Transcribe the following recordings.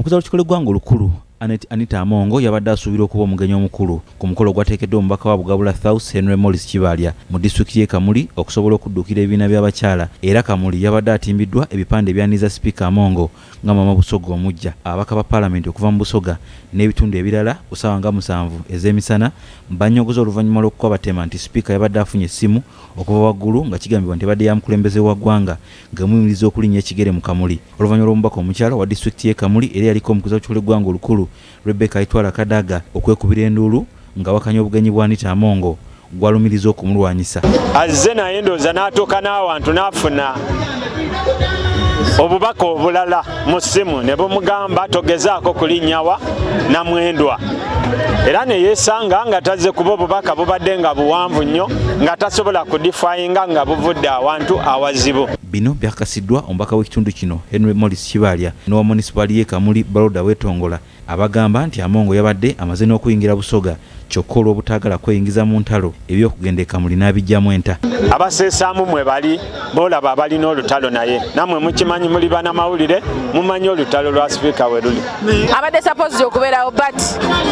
Omukozi w'olukiiko lw'eggwanga olukulu Anita Amongo yabadde asuubira okuba omugenyi omukulu ku mukolo gwateekeddwa omubaka wa Bugabula South Henry Morris Kibalya mu disitulikiti y'e Kamuli okusobola okudduukira ebibiina by'abakyala, era Kamuli yabadde atimbiddwa ebipande ebyaniza Sipiika Amongo nga Mama Busoga omujja, ababaka ba Paalamenti okuva mu Busoga n'ebitundu ebirala ku ssaawa nga 7 ez'emisana bannyogoza oluvannyuma lw'okukabatema nti Sipiika yabadde afunye essimu okuva waggulu nga kigambibwa nti ebadde ya mukulembeze wa ggwanga ng'emuyimiriza Okulinnya Ekigere mu Kamuli. Oluvannyuma lw'omubaka omukyala wa disitulikiti y'e Kamuli era yaliko omukozi w'olukiiko lw'eggwanga olukulu Kadaga okwekubira enduulu nga wakanya obugenyi bwa Anita Amongo gwalumiriza okumulwanyisa. Azze naye ndooza n'atuuka n'awantu n'afuna obubaka obulala mu ssimu ne bumugamba togezaako kulinnyawa na mwendwa, era ne yeesanga nga tazze kuba obubaka bubadde nga buwanvu nnyo nga tasobola kudifayinga nga buvudde awantu awazibu. Bino byakasiddwa omubaka w'ekitundu kino Henry Morris Kibalya n'owa munisipaali y'e Kamuli Baroda Wetongola abagamba nti Amongo yabadde amaze n'okuyingira Busoga kyokka olw'obutaagala kweyingiza mu ntalo ebyokugenda e Kamuli n'abijjamu enta. Abaseesaamu mwe bali boolaba abalina olutalo naye nammwe mukimanyi muli banamawulire mumanyi olutalo lwa sipiika we luli. Abadde sapozzi okubeerawo but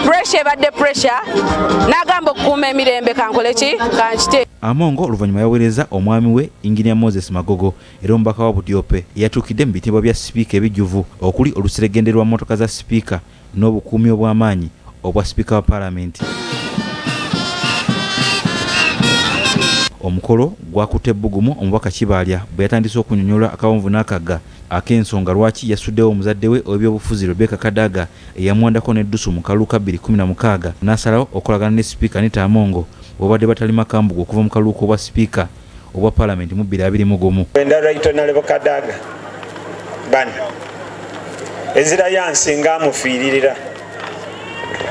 pressure ebadde pressure n'agamba okukuuma emirembe kankole ki kankite. Amongo oluvannyuma yaweereza omwami we Engineer Moses Magogo era omubaka wa Budyope eyatuukidde mu bitibwa bya sipiika ebijjuvu okuli oluseregende lwa mmotoka za sipiika n'obukuumi obw'amaanyi obwa sipiika wa Paalamenti. Omukolo gwakutte bbugumu omubaka Kibalya bwe yatandise okunyonyola akawonvu n'akagga ak'ensonga lwaki yasuddewo omuzadde we ow'ebyobufuzi Kadaga eyamwandako n'eddusu mu kalulu ka 2016 n'asalawo okolagana ne sipiika Anita Amongo obadde batali makambugu okuva mu kalulu obwa sipiika obwa Paalamenti mu 2021. Kadaga bana ezira yansinga amufiiririra,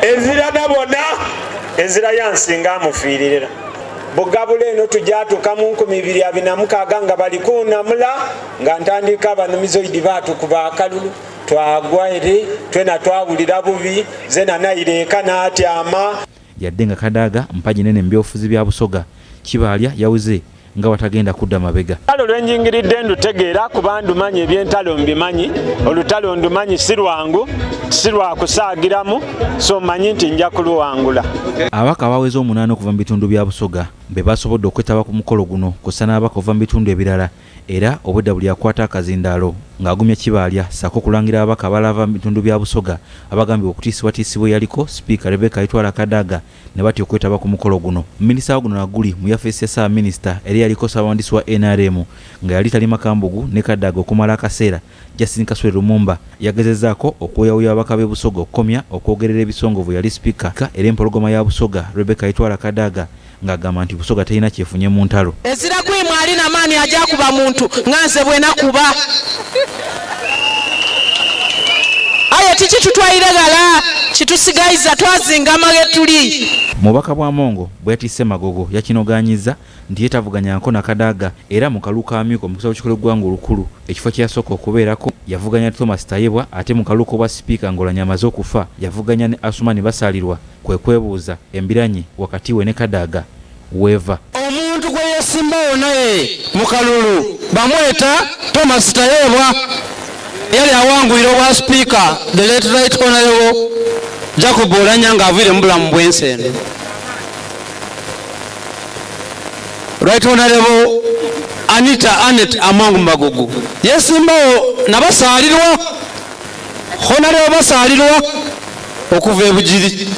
ezira nabona ezira yansinga amufiiririra. Bugabula eno tujatuuka mu 2026 nga bali kunamula nga ntandika abanumizoidi baatukuba akalulu twagwa eri twena twawulira bubi zena nayireeka n'atyama. Yadde nga Kadaga mpaji nene mu byobufuzi bya Busoga, Kibalya yawuze nga watagenda kudda mabega. Olutalo lwenjingiridde ndutegeera kuba ndumanyi ebyentalo mbimanyi, olutalo ndumanyi si lwangu si lwa kusaagiramu, so manyi nti nja kuluwangula. Abaka abaweza 8 okuva mu bitundu bya Busoga be basobodde okwetaba ku mukolo guno kussa n'abaka okuva mu bitundu ebirala, era obwedda buli akwata akazindaalo ng'agumya Kibalya ssaako kulangira ababaka abalava mu bitundu bya Busoga abagambibwa okutiisibwatiisibwa yaliko sipiika Kadaga ne batya okwetaba ku mukolo guno. Minisita wa guno naguli mu yafeesi ya Ssaabaminisita eri yaliko Ssaabawandiisi wa NRM nga yali tali makambugu ne Kadaga okumala akaseera, Justin Kasule Lumumba yagezezzaako okweyawuya ababaka b'e Busoga okukomya okwogerera ebisongovu yali sipiika era empologoma ya Busoga Kadaga ng'agamba nti Busoga terina kyefunye mu ntalo. Ezira kwimwa alina maani ajja kuba muntu nganze bwena kuba aye tiki tutwayiregala kitusigayiza twazingama getuli. Mubaka bwa Amongo bwe yatisse Magogo yakinoganyiza nti yetavuganyako na Kadaga era mu kalulu ka Myuko mu kusaba kikolo gwanga olukulu ekifo kyasooka okubeerako yavuganya Thomas Tayebwa ate mu kalulu bwa sipiika Ngolanya amaze okufa yavuganya ne Asumani Basalirwa kwe kwebuuza embiranyi wakati we ne Kadaga weva. Omuntu gwe yesimbawo naye mu kalulu bamweta Thomas Tayebwa yali awanguyira obwa sipiika the late right honorable Jacob Olutalo ng'aviire mu bulamu bw'ensi. Right honorable Anita Amongo Magogo yesimbawo nabasaalirwa honorable basaalirwa okuva e Bugiri.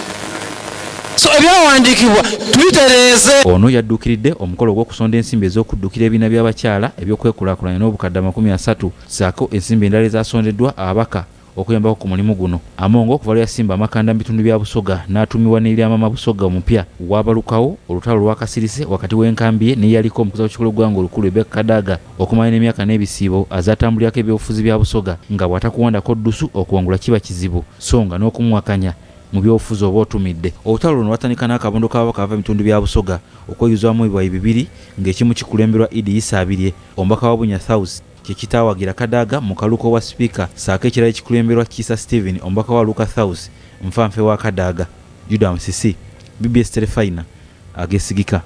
So ebyawandiikibwa tuyitereeze. Ono yadduukiridde omukolo gw'okusonda ensimbi ez'okuddukira ebibiina by'abakyala ebyokwekulakulanya n'obukadde 30 ssaako ensimbi endala ezasondeddwa ababaka okuyambako ku mulimu guno. Amongo okuva lwe yasimba amakanda mu bitundu bya Busoga n'atuumibwa n'eri Mama Busoga omupya waabalukawo olutalo lwakasirise wakati w'enkambi ye neyaliko omukozi w'ekikolo gwanga olukulu Kadaga okumanya n'emyaka n'ebisiibo azatambulirako ebyobufuzi bya Busoga nga bw'atakuwandako ddusu okuwangula kiba kizibu so nga n'okumuwakanya mu byobufuzi oba otumidde. Olutalo luno lwatandika n'akabondo k'ababaka abava mu bitundu bya Busoga okweyuzaamu ebibwayi 2 ng'ekimu kikulemberwa Idi Issa Abirye omubaka wa Bunya South kyekitaawagira Kadaga mu kaluko wa sipiika ssaako ekirala ekikulemberwa Kisa Steven omubaka wa Luka South nfanfe wa Kadaga. Judah Musisi, BBS Terefayina, Ageesigika.